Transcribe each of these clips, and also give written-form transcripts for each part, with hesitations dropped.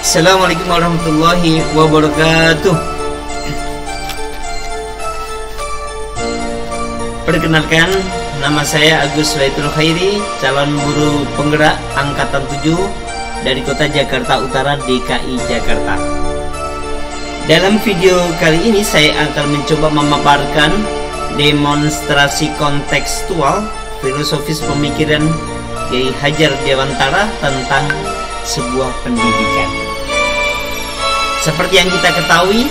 Assalamualaikum warahmatullahi wabarakatuh. Perkenalkan, nama saya Agus Waitul Khairi, calon guru penggerak angkatan 7 dari kota Jakarta Utara, DKI Jakarta. Dalam video kali ini saya akan mencoba memaparkan demonstrasi kontekstual filosofis pemikiran Kiai Hajar Dewantara tentang sebuah pendidikan. Seperti yang kita ketahui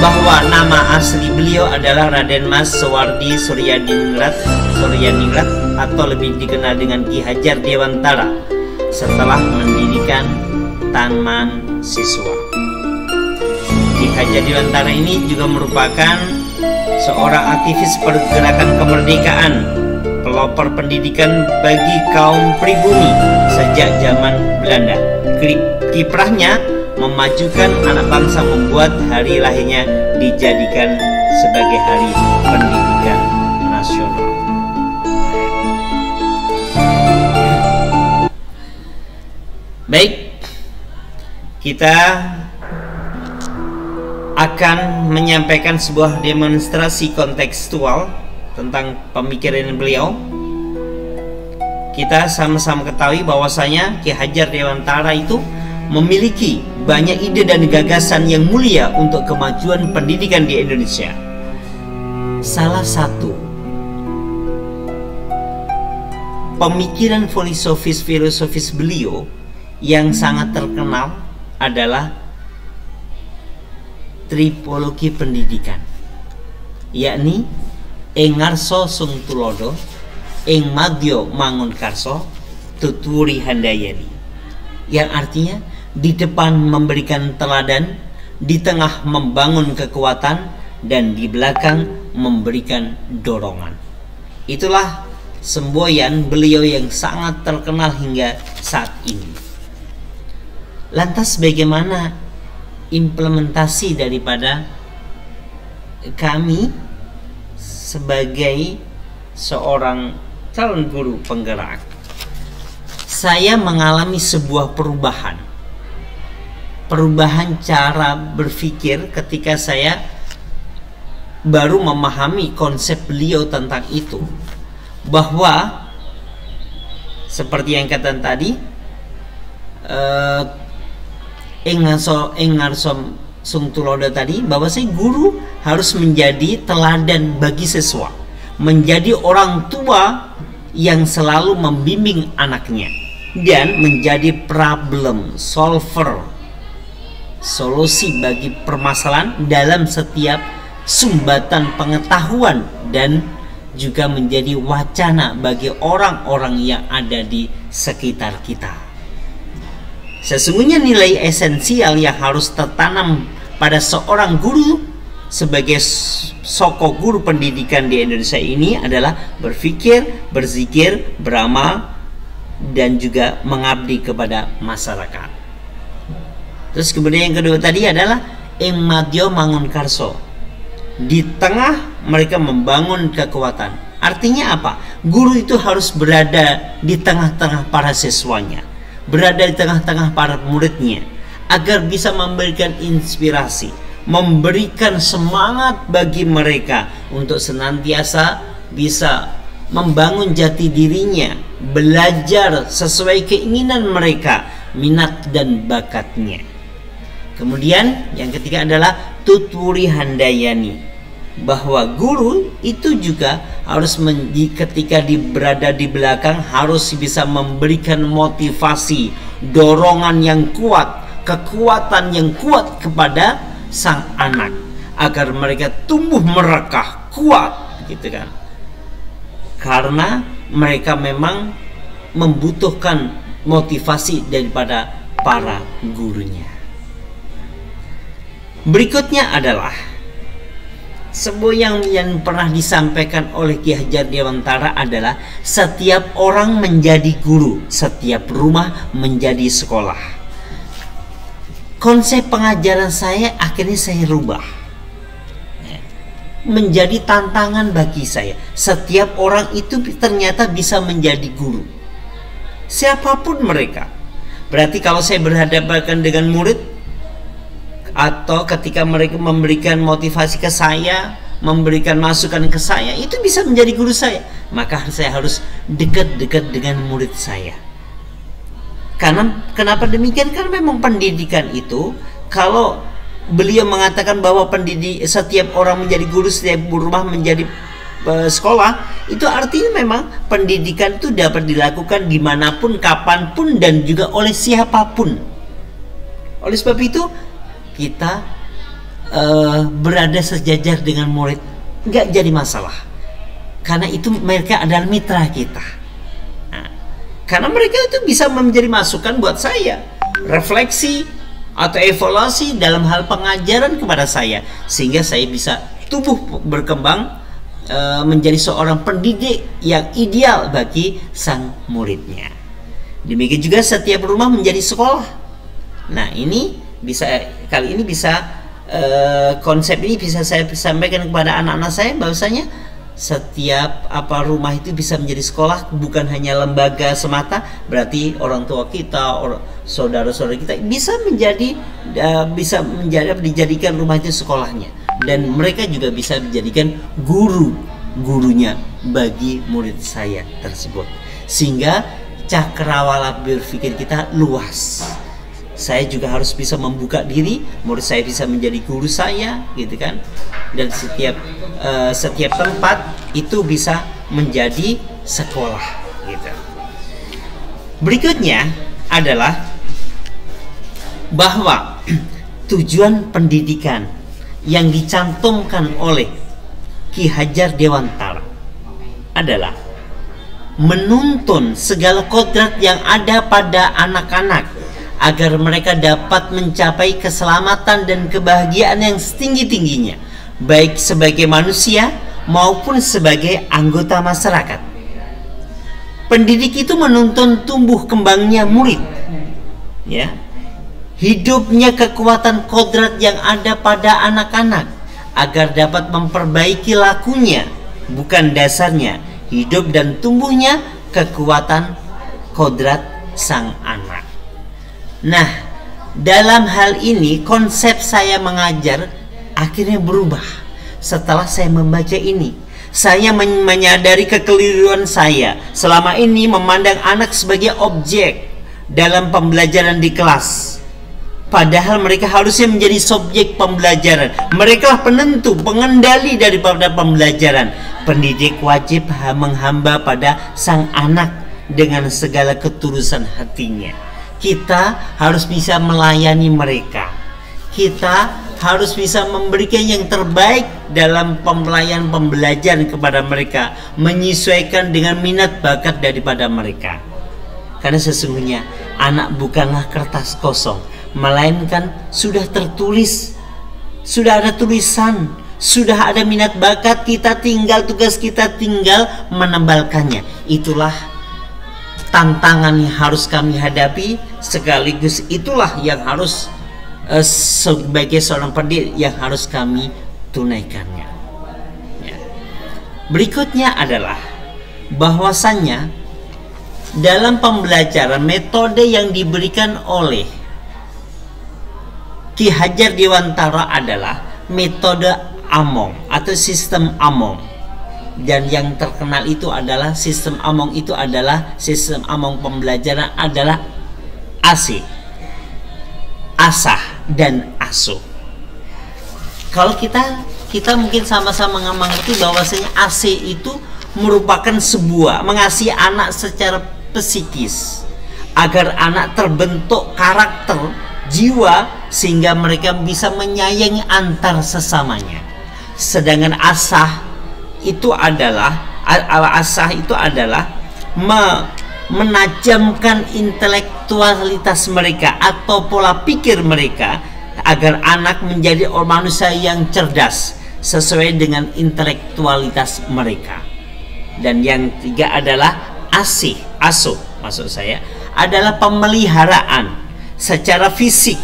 bahwa nama asli beliau adalah Raden Mas Soewardi Suryadiningrat atau lebih dikenal dengan Ki Hajar Dewantara setelah mendirikan Taman Siswa. Ki Hajar Dewantara ini juga merupakan seorang aktivis pergerakan kemerdekaan, pelopor pendidikan bagi kaum pribumi sejak zaman Belanda. Kiprahnya memajukan anak bangsa, membuat hari lahirnya dijadikan sebagai hari pendidikan nasional. Baik, kita akan menyampaikan sebuah demonstrasi kontekstual tentang pemikiran beliau. Kita sama-sama ketahui bahwasanya Ki Hajar Dewantara itu memiliki banyak ide dan gagasan yang mulia untuk kemajuan pendidikan di Indonesia. Salah satu pemikiran filosofis beliau yang sangat terkenal adalah tripologi pendidikan, yakni ing ngarsa sung tulodo, ing madya mangun karso, tuturi handayani, yang artinya di depan memberikan teladan, di tengah membangun kekuatan, dan di belakang memberikan dorongan. Itulah semboyan beliau yang sangat terkenal hingga saat ini. Lantas bagaimana implementasi daripada kami sebagai seorang calon guru penggerak? Saya mengalami sebuah perubahan cara berpikir ketika saya baru memahami konsep beliau tentang itu, bahwa seperti yang kata tadi, engarsom sung tulodo tadi, bahwa si guru harus menjadi teladan bagi siswa, menjadi orang tua yang selalu membimbing anaknya, dan menjadi problem solver, solusi bagi permasalahan dalam setiap sumbatan pengetahuan, dan juga menjadi wacana bagi orang-orang yang ada di sekitar kita. Sesungguhnya nilai esensial yang harus tertanam pada seorang guru sebagai soko guru pendidikan di Indonesia ini adalah berpikir, berzikir, beramal, dan juga mengabdi kepada masyarakat. Terus kemudian yang kedua tadi adalah ing madya mangun karso, di tengah mereka membangun kekuatan. Artinya apa? Guru itu harus berada di tengah-tengah para siswanya, berada di tengah-tengah para muridnya, agar bisa memberikan inspirasi, memberikan semangat bagi mereka untuk senantiasa bisa membangun jati dirinya, belajar sesuai keinginan mereka, minat dan bakatnya. Kemudian yang ketiga adalah tuturi handayani, bahwa guru itu juga harus ketika berada di belakang harus bisa memberikan motivasi, dorongan yang kuat, kekuatan yang kuat kepada sang anak agar mereka tumbuh merekah kuat, gitu kan? Karena mereka memang membutuhkan motivasi daripada para gurunya. Berikutnya adalah sebuah yang pernah disampaikan oleh Ki Hajar Dewantara adalah setiap orang menjadi guru, setiap rumah menjadi sekolah. Konsep pengajaran saya akhirnya saya rubah menjadi tantangan bagi saya. Setiap orang itu ternyata bisa menjadi guru, siapapun mereka. Berarti kalau saya berhadapan dengan murid, atau ketika mereka memberikan motivasi ke saya, memberikan masukan ke saya, itu bisa menjadi guru saya. Maka saya harus dekat-dekat dengan murid saya. Karena kenapa demikian? Karena memang pendidikan itu, kalau beliau mengatakan bahwa setiap orang menjadi guru, setiap rumah menjadi sekolah, itu artinya memang pendidikan itu dapat dilakukan dimanapun, kapanpun, dan juga oleh siapapun. Oleh sebab itu kita berada sejajar dengan murid nggak jadi masalah, karena itu mereka adalah mitra kita. Nah, karena mereka itu bisa menjadi masukan buat saya, refleksi atau evaluasi dalam hal pengajaran kepada saya, sehingga saya bisa tumbuh berkembang menjadi seorang pendidik yang ideal bagi sang muridnya. Demikian juga setiap rumah menjadi sekolah. Nah, ini kali ini konsep ini bisa saya sampaikan kepada anak-anak saya, bahwasanya setiap rumah itu bisa menjadi sekolah, bukan hanya lembaga semata. Berarti orang tua kita, saudara-saudara kita bisa dijadikan rumah itu sekolahnya, dan mereka juga bisa dijadikan gurunya bagi murid saya tersebut, sehingga cakrawala berpikir kita luas. Saya juga harus bisa membuka diri, murid saya bisa menjadi guru saya, gitu kan. Dan setiap tempat itu bisa menjadi sekolah, gitu. Berikutnya adalah bahwa tujuan pendidikan yang dicantumkan oleh Ki Hajar Dewantara adalah menuntun segala kodrat yang ada pada anak-anak agar mereka dapat mencapai keselamatan dan kebahagiaan yang setinggi-tingginya, baik sebagai manusia maupun sebagai anggota masyarakat. Pendidik itu menuntun tumbuh kembangnya murid, ya, hidupnya kekuatan kodrat yang ada pada anak-anak agar dapat memperbaiki lakunya, bukan dasarnya, hidup dan tumbuhnya kekuatan kodrat sang anak. Nah, dalam hal ini konsep saya mengajar akhirnya berubah setelah saya membaca ini. Saya menyadari kekeliruan saya selama ini memandang anak sebagai objek dalam pembelajaran di kelas. Padahal mereka harusnya menjadi subjek pembelajaran. Mereka lah penentu, pengendali daripada pembelajaran. Pendidik wajib menghamba pada sang anak dengan segala ketulusan hatinya. Kita harus bisa melayani mereka. Kita harus bisa memberikan yang terbaik dalam pembelajaran kepada mereka, menyesuaikan dengan minat bakat daripada mereka. Karena sesungguhnya anak bukanlah kertas kosong, melainkan sudah tertulis, sudah ada tulisan, sudah ada minat bakat. Tugas kita tinggal menebalkannya. Itulah tantangan yang harus kami hadapi, sekaligus itulah yang harus sebagai seorang pendidik yang harus kami tunaikannya, ya. Berikutnya adalah bahwasannya dalam pembelajaran, metode yang diberikan oleh Ki Hajar Dewantara adalah metode Among atau sistem Among. Dan yang terkenal itu adalah sistem Among pembelajaran adalah AC, asah dan asuh. Kalau kita mungkin sama-sama mengerti bahwasanya AC itu merupakan mengasihi anak secara psikis agar anak terbentuk karakter jiwa sehingga mereka bisa menyayangi antar sesamanya. Sedangkan asah itu adalah menajamkan intelektualitas mereka atau pola pikir mereka agar anak menjadi manusia yang cerdas sesuai dengan intelektualitas mereka. Dan yang ketiga adalah asuh maksud saya adalah pemeliharaan secara fisik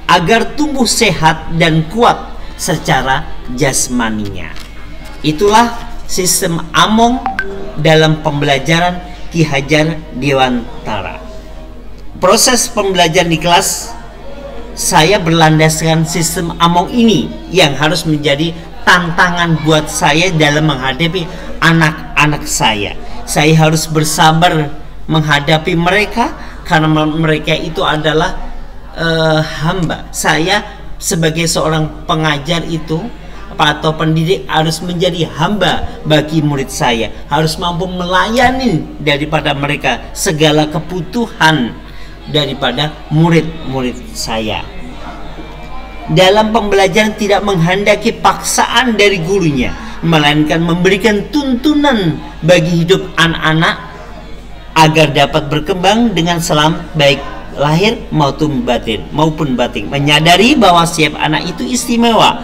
agar tumbuh sehat dan kuat secara jasmaninya. Itulah sistem Among dalam pembelajaran Ki Hajar Dewantara. proses pembelajaran di kelas saya berlandaskan sistem Among ini yang harus menjadi tantangan buat saya dalam menghadapi anak-anak saya. Saya harus bersabar menghadapi mereka karena mereka itu adalah hamba. Saya sebagai seorang pengajar itu atau pendidik harus menjadi hamba bagi murid saya, harus mampu melayani daripada mereka segala kebutuhan daripada murid-murid saya. Dalam pembelajaran tidak menghendaki paksaan dari gurunya, melainkan memberikan tuntunan bagi hidup anak-anak agar dapat berkembang dengan selamat baik lahir maupun batin, menyadari bahwa setiap anak itu istimewa,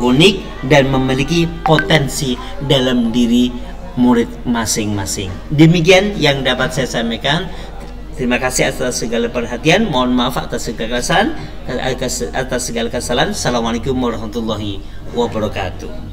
unik, dan memiliki potensi dalam diri murid masing-masing. Demikian yang dapat saya sampaikan. Terima kasih atas segala perhatian. Mohon maaf atas segala kesalahan. Assalamualaikum warahmatullahi wabarakatuh.